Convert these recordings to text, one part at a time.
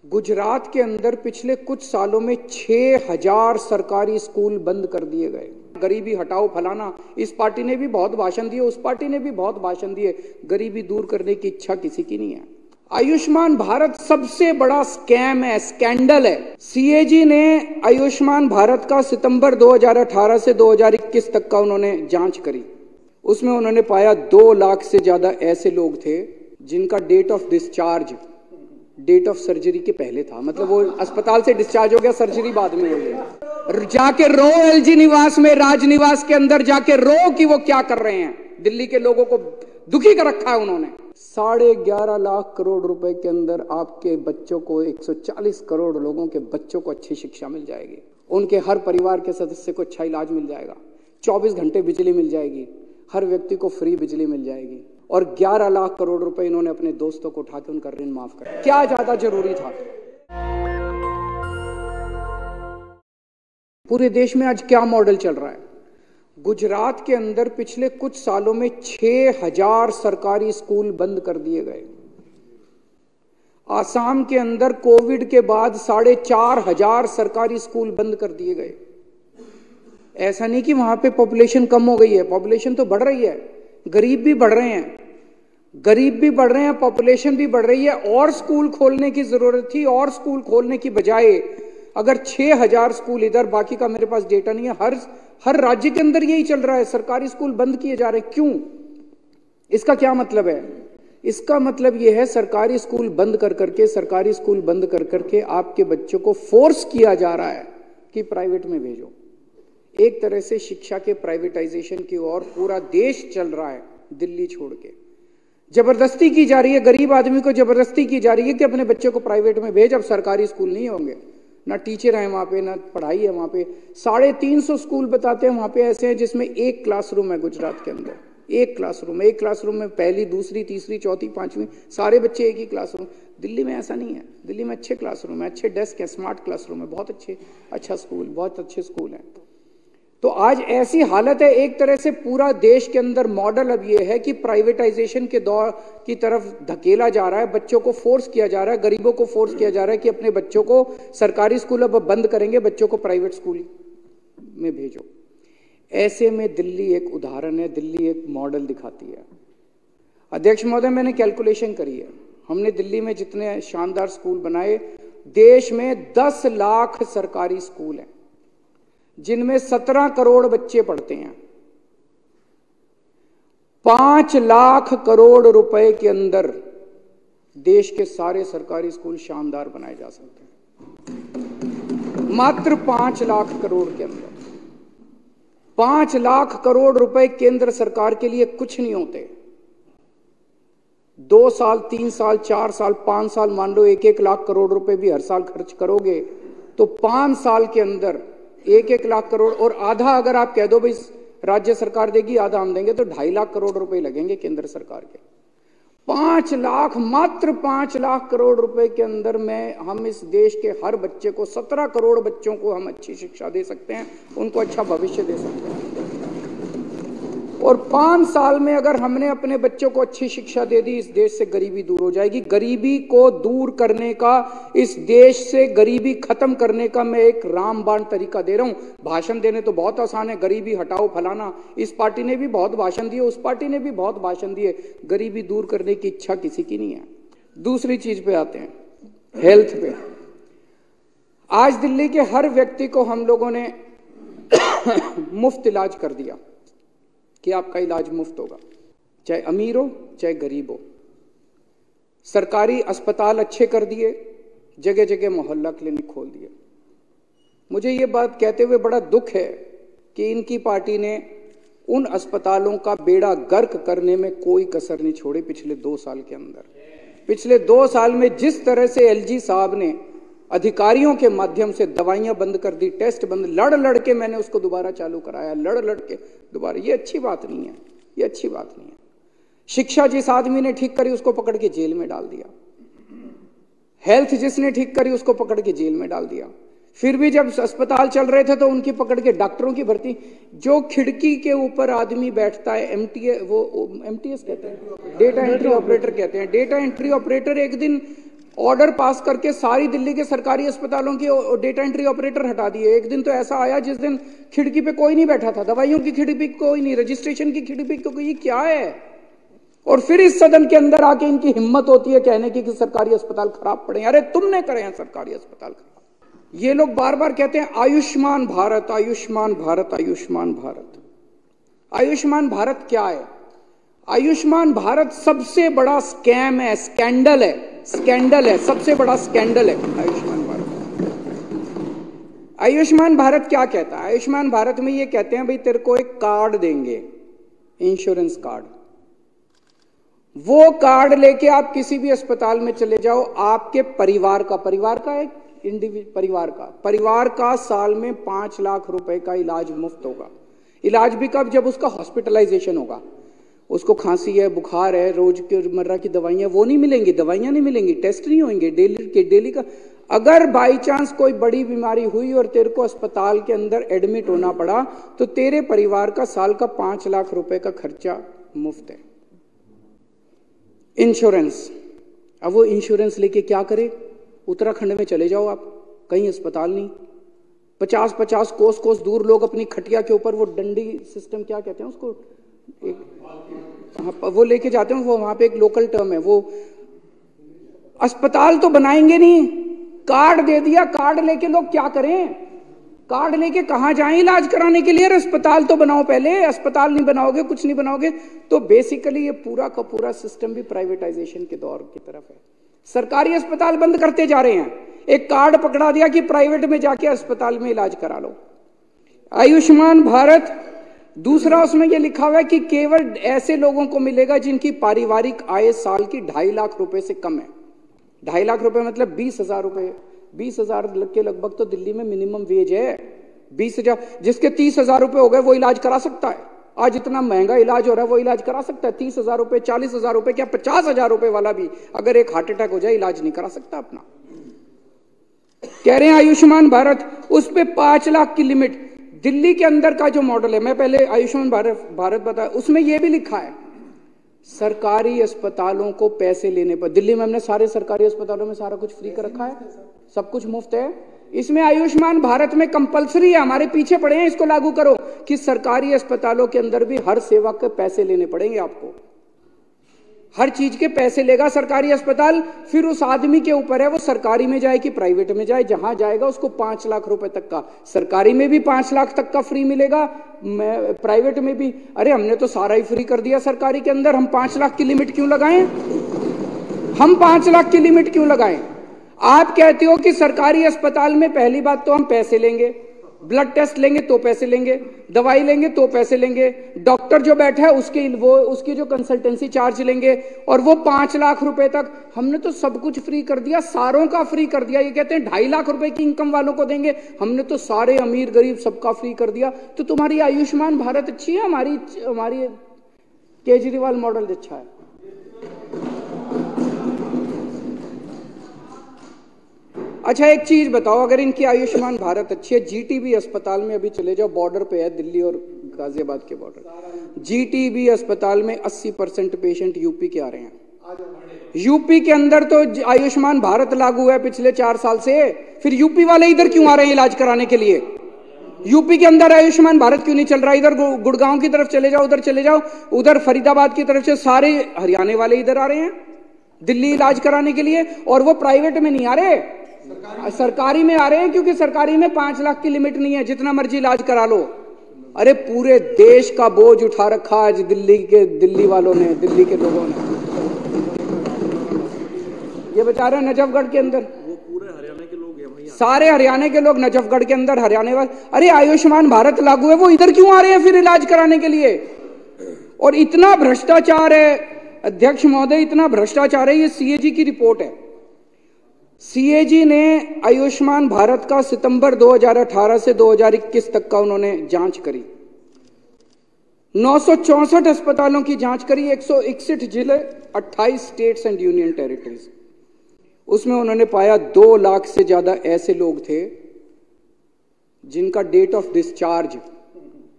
गुजरात के अंदर पिछले कुछ सालों में 6000 सरकारी स्कूल बंद कर दिए गए। गरीबी हटाओ फलाना, इस पार्टी ने भी बहुत भाषण दिए, उस पार्टी ने भी बहुत भाषण दिए, गरीबी दूर करने की इच्छा किसी की नहीं है। आयुष्मान भारत सबसे बड़ा स्कैम है, स्कैंडल है। सीएजी ने आयुष्मान भारत का सितंबर 2018 से 2021 तक का उन्होंने जांच करी। उसमें उन्होंने पाया 2 लाख से ज्यादा ऐसे लोग थे जिनका date of discharge date of surgery के पहले था। मतलब वो अस्पताल से डिस्चार्ज हो गया, सर्जरी बाद में हो गया। जाके रो एलजी निवास में, राजनिवास के अंदर जाके रो कि वो क्या कर रहे हैं। दिल्ली के लोगों को दुखी कर रखा है उन्होंने। 11.5 लाख करोड़ रुपए के अंदर आपके बच्चों को, 140 करोड़ लोगों के बच्चों को अच्छी शिक्षा मिल जाएगी। उनके हर परिवार के सदस्य को अच्छा इलाज मिल जाएगा, 24 घंटे बिजली मिल जाएगी, हर व्यक्ति को फ्री बिजली मिल जाएगी। और 11 लाख करोड़ रुपए इन्होंने अपने दोस्तों को उठा के उनका ऋण माफ कर। क्या ज्यादा जरूरी था? पूरे देश में आज क्या मॉडल चल रहा है? गुजरात के अंदर पिछले कुछ सालों में 6000 सरकारी स्कूल बंद कर दिए गए। आसाम के अंदर कोविड के बाद 4500 सरकारी स्कूल बंद कर दिए गए। ऐसा नहीं कि वहां पे पॉपुलेशन कम हो गई है, पॉपुलेशन तो बढ़ रही है, गरीब भी बढ़ रहे हैं, गरीब भी बढ़ रहे हैं, पॉपुलेशन भी बढ़ रही है। और स्कूल खोलने की जरूरत थी, और स्कूल खोलने की बजाय अगर 6000 स्कूल इधर, बाकी का मेरे पास डेटा नहीं है, हर राज्य के अंदर यही चल रहा है, सरकारी स्कूल बंद किए जा रहे हैं। क्यों? इसका क्या मतलब है? इसका मतलब यह है सरकारी स्कूल बंद कर करके, सरकारी स्कूल बंद कर करके आपके बच्चों को फोर्स किया जा रहा है कि प्राइवेट में भेजो। एक तरह से शिक्षा के प्राइवेटाइजेशन की ओर पूरा देश चल रहा है, दिल्ली छोड़ के। जबरदस्ती की जा रही है, गरीब आदमी को जबरदस्ती की जा रही है कि अपने बच्चे को प्राइवेट में भेज। अब सरकारी स्कूल नहीं होंगे, ना टीचर है वहां पे, ना पढ़ाई है वहां पे। 350 स्कूल बताते हैं वहां पे ऐसे हैं जिसमें 1 क्लासरूम है। गुजरात के अंदर 1 क्लासरूम में पहली, दूसरी, तीसरी, चौथी, 5वीं सारे बच्चे एक ही क्लासरूम। दिल्ली में ऐसा नहीं है। दिल्ली में अच्छे क्लासरूम है, अच्छे डेस्क है, स्मार्ट क्लासरूम है, बहुत अच्छा स्कूल, बहुत अच्छे स्कूल है। तो आज ऐसी हालत है, एक तरह से पूरा देश के अंदर मॉडल अब यह है कि प्राइवेटाइजेशन के दौर की तरफ धकेला जा रहा है, बच्चों को फोर्स किया जा रहा है, गरीबों को फोर्स किया जा रहा है कि अपने बच्चों को सरकारी स्कूल अब बंद करेंगे, बच्चों को प्राइवेट स्कूल में भेजो। ऐसे में दिल्ली एक उदाहरण है, दिल्ली एक मॉडल दिखाती है। अध्यक्ष महोदय, मैंने कैलकुलेशन करी है, हमने दिल्ली में जितने शानदार स्कूल बनाए, देश में 10 लाख सरकारी स्कूल हैं जिनमें 17 करोड़ बच्चे पढ़ते हैं। 5 लाख करोड़ रुपए के अंदर देश के सारे सरकारी स्कूल शानदार बनाए जा सकते हैं। मात्र 5 लाख करोड़ के अंदर। 5 लाख करोड़ रुपए केंद्र सरकार के लिए कुछ नहीं होते। 2 साल, 3 साल, 4 साल, 5 साल, मान लो 1-1 लाख करोड़ रुपए भी हर साल खर्च करोगे तो 5 साल के अंदर 1-1 लाख करोड़, और आधा अगर आप कह दो भाई राज्य सरकार देगी, आधा हम देंगे, तो 2.5 लाख करोड़ रुपए लगेंगे केंद्र सरकार के। 5 लाख, मात्र 5 लाख करोड़ रुपए के अंदर में हम इस देश के हर बच्चे को, 17 करोड़ बच्चों को हम अच्छी शिक्षा दे सकते हैं, उनको अच्छा भविष्य दे सकते हैं। और 5 साल में अगर हमने अपने बच्चों को अच्छी शिक्षा दे दी, इस देश से गरीबी दूर हो जाएगी। गरीबी को दूर करने का, इस देश से गरीबी खत्म करने का मैं एक रामबाण तरीका दे रहा हूं। भाषण देने तो बहुत आसान है, गरीबी हटाओ फलाना, इस पार्टी ने भी बहुत भाषण दिए, उस पार्टी ने भी बहुत भाषण दिए, गरीबी दूर करने की इच्छा किसी की नहीं है। दूसरी चीज पे आते हैं, हेल्थ पे। आज दिल्ली के हर व्यक्ति को हम लोगों ने मुफ्त इलाज कर दिया कि आपका इलाज मुफ्त होगा, चाहे अमीर हो चाहे गरीब हो। सरकारी अस्पताल अच्छे कर दिए, जगह जगह मोहल्ला क्लिनिक खोल दिए। मुझे ये बात कहते हुए बड़ा दुख है कि इनकी पार्टी ने उन अस्पतालों का बेड़ा गर्क करने में कोई कसर नहीं छोड़ी पिछले 2 साल के अंदर। पिछले 2 साल में जिस तरह से एलजी साहब ने अधिकारियों के माध्यम से दवाइयां बंद कर दी, टेस्ट बंद, लड़ के मैंने उसको दोबारा चालू कराया, लड़ के दोबारा। ये अच्छी बात नहीं है, ये अच्छी बात नहीं है। शिक्षा जिस आदमी ने ठीक करी उसको पकड़ के जेल में डाल दिया, हेल्थ जिसने ठीक करी उसको पकड़ के जेल में डाल दिया। फिर भी जब अस्पताल चल रहे थे तो उनकी पकड़ के डॉक्टरों की भर्ती। जो खिड़की के ऊपर आदमी बैठता है, एमटीएस कहते हैं, डेटा एंट्री ऑपरेटर कहते हैं, डेटा एंट्री ऑपरेटर एक दिन ऑर्डर पास करके सारी दिल्ली के सरकारी अस्पतालों के डेटा एंट्री ऑपरेटर हटा दिए। एक दिन तो ऐसा आया जिस दिन खिड़की पे कोई नहीं बैठा था, दवाइयों की खिड़की पे कोई नहीं, रजिस्ट्रेशन की खिड़की पे कोई, ये क्या है? और फिर इस सदन के अंदर आके इनकी हिम्मत होती है कहने की कि सरकारी अस्पताल खराब पड़े। अरे तुमने करे हैं सरकारी अस्पताल खराब। ये लोग बार बार कहते हैं आयुष्मान भारत, आयुष्मान भारत, आयुष्मान भारत। आयुष्मान भारत क्या है? आयुष्मान भारत सबसे बड़ा स्कैम है, स्कैंडल है, स्कैंडल है, सबसे बड़ा स्कैंडल है आयुष्मान भारत। आयुष्मान भारत क्या कहता है? आयुष्मान भारत में ये कहते हैं भाई तेरे को एक कार्ड देंगे, इंश्योरेंस कार्ड। वो कार्ड लेके आप किसी भी अस्पताल में चले जाओ, आपके परिवार का एक परिवार का साल में 5 लाख रुपए का इलाज मुफ्त होगा। इलाज भी कब? जब उसका हॉस्पिटलाइजेशन होगा। उसको खांसी है, बुखार है, रोजमर्रा की दवाइयां वो नहीं मिलेंगी, दवाइयां नहीं मिलेंगी, टेस्ट नहीं होंगे डेली का। अगर बाई चांस कोई बड़ी बीमारी हुई और तेरे को अस्पताल के अंदर एडमिट होना पड़ा तो तेरे परिवार का साल का 5 लाख रुपए का खर्चा मुफ्त है। इंश्योरेंस, अब वो इंश्योरेंस लेके क्या करे? उत्तराखंड में चले जाओ आप, कहीं अस्पताल नहीं, 50-50 कोस दूर लोग अपनी खटिया के ऊपर वो डंडी सिस्टम, क्या कहते हैं उसको, वो लेके जाते हैं। वो वहां पे एक लोकल टर्म है, वो अस्पताल तो बनाएंगे नहीं, कार्ड दे दिया, कार्ड लेके लोग क्या करें? कार्ड लेके कहां जाएं इलाज कराने के लिए? अस्पताल तो बनाओ पहले। अस्पताल नहीं बनाओगे, कुछ नहीं बनाओगे तो बेसिकली ये पूरा का पूरा सिस्टम भी प्राइवेटाइजेशन के दौर की तरफ है। सरकारी अस्पताल बंद करते जा रहे हैं, एक कार्ड पकड़ा दिया कि प्राइवेट में जाके अस्पताल में इलाज करा लो। आयुष्मान भारत दूसरा, उसमें यह लिखा हुआ है कि केवल ऐसे लोगों को मिलेगा जिनकी पारिवारिक आय साल की 2.5 लाख रुपए से कम है। 2.5 लाख रुपए मतलब 20,000 रुपए, 20,000 के लगभग तो दिल्ली में मिनिमम वेज है। 20,000, जिसके 30,000 रुपए हो गए वो इलाज करा सकता है। आज इतना महंगा इलाज हो रहा है, वो इलाज करा सकता है। 30,000 रुपए, 40,000 रुपए, क्या 50,000 रुपए वाला भी अगर एक हार्ट अटैक हो जाए इलाज नहीं करा सकता अपना। कह रहे हैं आयुष्मान भारत, उस पे 5 लाख की लिमिट। दिल्ली के अंदर का जो मॉडल है, मैं पहले आयुष्मान भारत बताया, उसमें यह भी लिखा है सरकारी अस्पतालों को पैसे लेने पर। दिल्ली में हमने सारे सरकारी अस्पतालों में सारा कुछ फ्री कर रखा है, सब कुछ मुफ्त है। इसमें आयुष्मान भारत में कंपलसरी है, हमारे पीछे पड़े हैं इसको लागू करो कि सरकारी अस्पतालों के अंदर भी हर सेवा के पैसे लेने पड़ेंगे आपको। हर चीज के पैसे लेगा सरकारी अस्पताल, फिर उस आदमी के ऊपर है वो सरकारी में जाए कि प्राइवेट में जाए। जहां जाएगा उसको 5 लाख रुपए तक का, सरकारी में भी 5 लाख तक का फ्री मिलेगा, प्राइवेट में भी। अरे हमने तो सारा ही फ्री कर दिया सरकारी के अंदर, हम 5 लाख की लिमिट क्यों लगाएं? हम 5 लाख की लिमिट क्यों लगाएं? आप कहते हो कि सरकारी अस्पताल में पहली बात तो हम पैसे लेंगे, ब्लड टेस्ट लेंगे तो पैसे लेंगे, दवाई लेंगे तो पैसे लेंगे, डॉक्टर जो बैठा है उसकी जो कंसल्टेंसी चार्ज लेंगे, और वो 5 लाख रुपए तक। हमने तो सब कुछ फ्री कर दिया, सारों का फ्री कर दिया। ये कहते हैं 2.5 लाख रुपए की इनकम वालों को देंगे, हमने तो सारे अमीर गरीब सबका फ्री कर दिया। तो तुम्हारी आयुष्मान भारत अच्छी है, हमारी केजरीवाल मॉडल अच्छा है। अच्छा एक चीज बताओ, अगर इनकी आयुष्मान भारत अच्छी है, जीटीबी अस्पताल में अभी चले जाओ, बॉर्डर पे है दिल्ली और गाजियाबाद के बॉर्डर, जीटीबी अस्पताल में 80% पेशेंट यूपी के आ रहे हैं। यूपी के अंदर तो आयुष्मान भारत लागू है पिछले 4 साल से, फिर यूपी वाले इधर क्यों आ रहे हैं इलाज कराने के लिए? यूपी के अंदर आयुष्मान भारत क्यों नहीं चल रहा? इधर गुड़गांव की तरफ चले जाओ, उधर चले जाओ, उधर फरीदाबाद की तरफ से सारे हरियाणा वाले इधर आ रहे हैं दिल्ली इलाज कराने के लिए, और वो प्राइवेट में नहीं आ रहे, सरकारी में आ रहे हैं, क्योंकि सरकारी में 5 लाख की लिमिट नहीं है, जितना मर्जी इलाज करा लो। अरे पूरे देश का बोझ उठा रखा आज दिल्ली वालों ने, दिल्ली के लोगों ने। ये बता रहे हैं नजफगढ़ के अंदर वो पूरे हरियाणा के लोग हैं भैया, सारे हरियाणा के लोग नजफगढ़ के अंदर, हरियाणा वाले। अरे आयुष्मान भारत लागू है, वो इधर क्यों आ रहे हैं फिर इलाज कराने के लिए? और इतना भ्रष्टाचार है अध्यक्ष महोदय, इतना भ्रष्टाचार है। ये सीएजी की रिपोर्ट है। सीएजी ने आयुष्मान भारत का सितंबर 2018 से 2021 तक का उन्होंने जांच करी, 964 अस्पतालों की जांच करी, 161 जिले, 28 स्टेट्स एंड यूनियन टेरिटरीज। उसमें उन्होंने पाया 2 लाख से ज्यादा ऐसे लोग थे जिनका date of discharge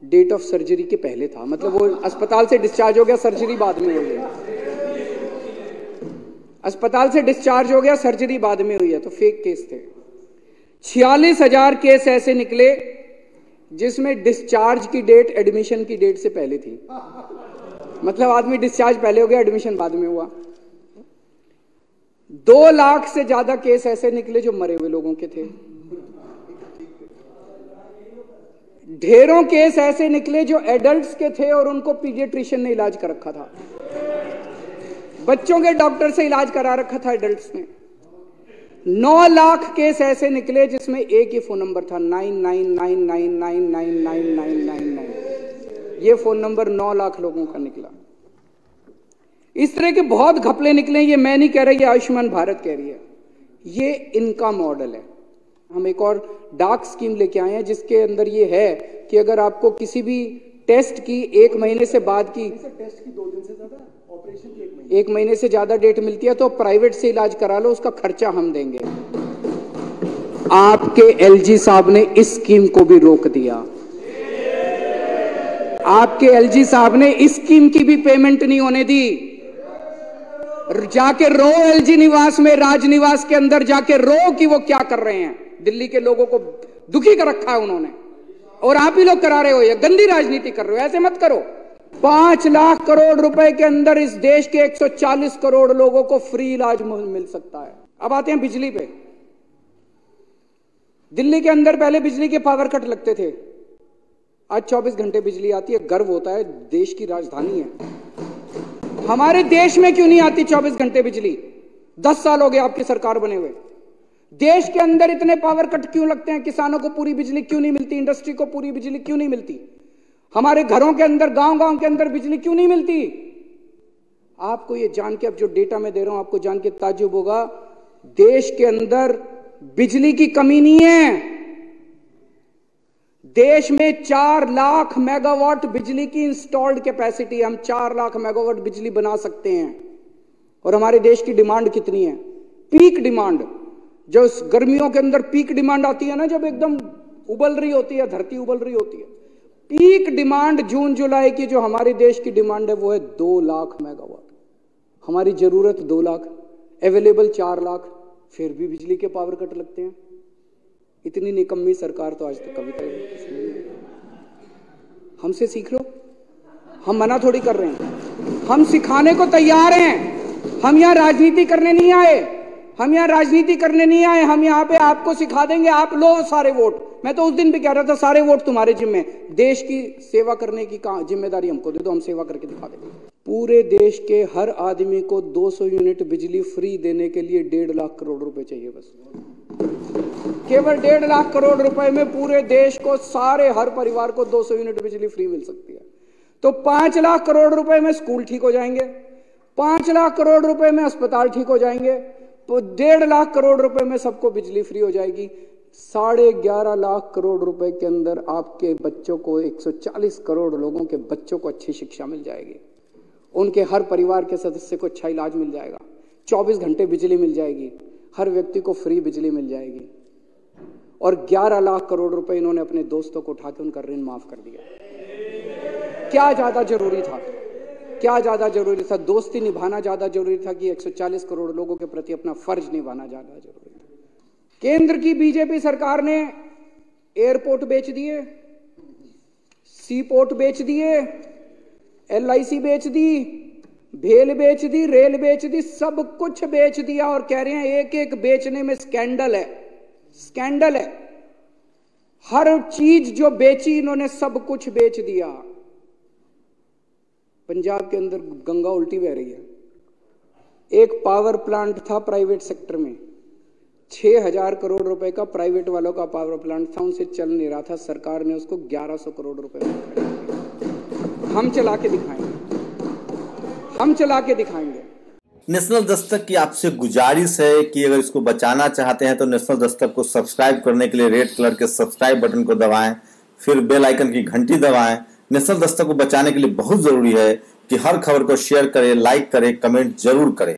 date of surgery के पहले था, मतलब वो अस्पताल से डिस्चार्ज हो गया, सर्जरी बाद में हो गई। अस्पताल से डिस्चार्ज हो गया, सर्जरी बाद में हुई है, तो फेक केस थे। 46,000 केस ऐसे निकले जिसमें डिस्चार्ज की डेट एडमिशन की डेट से पहले थी। मतलब आदमी डिस्चार्ज पहले हो गया, एडमिशन बाद में हुआ। 2 लाख से ज्यादा केस ऐसे निकले जो मरे हुए लोगों के थे। ढेरों केस ऐसे निकले जो एडल्ट्स के थे और उनको पीडियाट्रिशियन ने इलाज कर रखा था। बच्चों के डॉक्टर से इलाज करा रखा था एडल्ट्स ने। 9 लाख केस ऐसे निकले जिसमें एक ही फोन नंबर था, 9999999999। ये फोन नंबर 9 लाख लोगों का निकला। इस तरह के बहुत घपले निकले। ये मैं नहीं कह रहा, ये आयुष्मान भारत कह रही है, ये इनका मॉडल है। हम एक और डार्क स्कीम लेके आए हैं जिसके अंदर ये है कि अगर आपको किसी भी टेस्ट की 1 महीने से बाद की, टेस्ट की 2 दिन से ज्यादा, ऑपरेशन की 1 महीने से ज्यादा डेट मिलती है तो प्राइवेट से इलाज करा लो, उसका खर्चा हम देंगे। आपके एलजी साहब ने इस स्कीम को भी रोक दिया। आपके एलजी साहब ने इस स्कीम की भी पेमेंट नहीं होने दी। जाके रो एलजी निवास में, राजनिवास के अंदर जाके रो कि वो क्या कर रहे हैं। दिल्ली के लोगों को दुखी कर रखा है उन्होंने, और आप ही लोग करा रहे हो। ये गंदी राजनीति कर रहे हो, ऐसे मत करो। 5 लाख करोड़ रुपए के अंदर इस देश के 140 करोड़ लोगों को फ्री इलाज मिल सकता है। अब आते हैं बिजली पे। दिल्ली के अंदर पहले बिजली के पावर कट लगते थे, आज 24 घंटे बिजली आती है। गर्व होता है, देश की राजधानी है। हमारे देश में क्यों नहीं आती 24 घंटे बिजली? 10 साल हो गए आपकी सरकार बने हुए। देश के अंदर इतने पावर कट क्यों लगते हैं? किसानों को पूरी बिजली क्यों नहीं मिलती? इंडस्ट्री को पूरी बिजली क्यों नहीं मिलती? हमारे घरों के अंदर, गांव-गांव के अंदर बिजली क्यों नहीं मिलती? आपको ये जान के, अब जो डेटा मैं दे रहा हूं आपको जान के ताज्जुब होगा, देश के अंदर बिजली की कमी नहीं है। देश में 4 लाख मेगावाट बिजली की इंस्टॉल्ड कैपेसिटी। हम 4 लाख मेगावाट बिजली बना सकते हैं। और हमारे देश की डिमांड कितनी है? पीक डिमांड, जो गर्मियों के अंदर पीक डिमांड आती है ना, जब एकदम उबल रही होती है, धरती उबल रही होती है, पीक डिमांड जून जुलाई की जो हमारे देश की डिमांड है वो है 2 लाख मेगावाट। हमारी जरूरत 2 लाख, अवेलेबल 4 लाख, फिर भी बिजली के पावर कट लगते हैं। इतनी निकम्मी सरकार तो आज तक कभी नहीं। हमसे सीख लो, हम मना थोड़ी कर रहे हैं, हम सिखाने को तैयार हैं। हम यहां राजनीति करने नहीं आए, हम यहाँ राजनीति करने नहीं आए। हम यहाँ पे आपको सिखा देंगे, आप लो सारे वोट। मैं तो उस दिन भी कह रहा था सारे वोट तुम्हारे जिम्मे। देश की सेवा करने की जिम्मेदारी हमको दे दो, हम सेवा करके दिखा देंगे। पूरे देश के हर आदमी को 200 यूनिट बिजली फ्री देने के लिए 1.5 लाख करोड़ रुपए चाहिए। बस केवल 1.5 लाख करोड़ रुपए में पूरे देश को, सारे हर परिवार को 200 यूनिट बिजली फ्री मिल सकती है। तो 5 लाख करोड़ रुपए में स्कूल ठीक हो जाएंगे, 5 लाख करोड़ रुपए में अस्पताल ठीक हो जाएंगे, तो 1.5 लाख करोड़ रुपए में सबको बिजली फ्री हो जाएगी। 11.5 लाख करोड़ रुपए के अंदर आपके बच्चों को, 140 करोड़ लोगों के बच्चों को अच्छी शिक्षा मिल जाएगी। उनके हर परिवार के सदस्य को अच्छा इलाज मिल जाएगा, 24 घंटे बिजली मिल जाएगी, हर व्यक्ति को फ्री बिजली मिल जाएगी। और 11 लाख करोड़ रुपए इन्होंने अपने दोस्तों को उठा के उनका ऋण माफ कर दिया। क्या ज्यादा जरूरी था? क्या ज्यादा जरूरी था? दोस्ती निभाना ज्यादा जरूरी था कि 140 करोड़ लोगों के प्रति अपना फर्ज निभाना ज्यादा जरूरी था? केंद्र की बीजेपी सरकार ने एयरपोर्ट बेच दिए, सी पोर्ट बेच दिए, LIC बेच दी, भेल बेच दी, रेल बेच दी, सब कुछ बेच दिया। और कह रहे हैं एक एक बेचने में स्कैंडल है, स्कैंडल है। हर चीज जो बेची इन्होंने, सब कुछ बेच दिया। पंजाब के अंदर गंगा उल्टी बह रही है। एक पावर प्लांट था प्राइवेट सेक्टर में, 6,000 करोड़ रुपए का प्राइवेट वालों का पावर प्लांट था, उनसे चल नहीं रहा था। सरकार ने उसको 1100 करोड़ रुपए में खरीद लिया। हम चला के दिखाएंगे, हम चला के दिखाएंगे। नेशनल दस्तक की आपसे गुजारिश है कि अगर इसको बचाना चाहते हैं तो नेशनल दस्तक को सब्सक्राइब करने के लिए रेड कलर के सब्सक्राइब बटन को दबाएं, फिर बेल आइकन की घंटी दबाएं। नेशनल दस्तक को बचाने के लिए बहुत जरूरी है कि हर खबर को शेयर करें, लाइक करें, कमेंट जरूर करें।